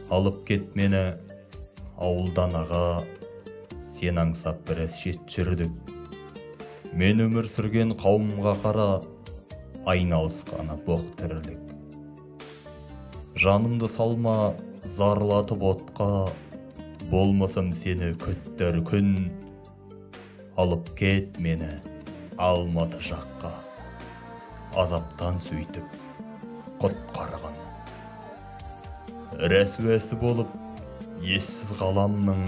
Алып кет мені ауылдан аға, сен аңсап біраз шет жүрдік. Мен өмір сүрген қауымға қара, айналысқаны боқ тірілік. Жанымды салма зарлатып отқа, болмасам сені күттір күн. Алып кет мені Алматы жаққа, азаптан сөйтіп құтқарған. Рәсуәсі болып ессіз ғаламның,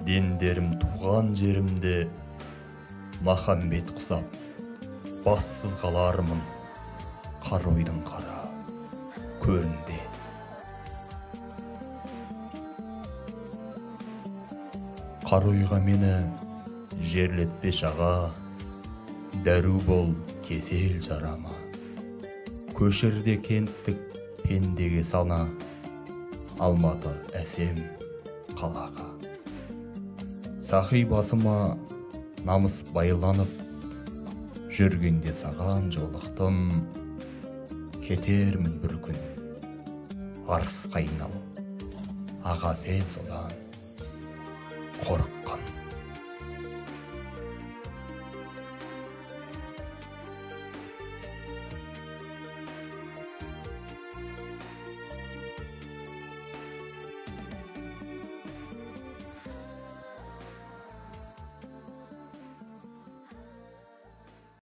дендерім туған жерімде, махамбет құсап бассыз қалармын қар ойдың қара көрінде. Қар ойға мені жерлетпе шаға, дәру бол кесел жарама. Көшірде кенттік пендеге сана, Алматы әсем қалаға. Сақи басыма намыс байланып, жүргенде саған жолықтым. Кетермін бір күн арысқа айналып, аға сен содан қорыққан.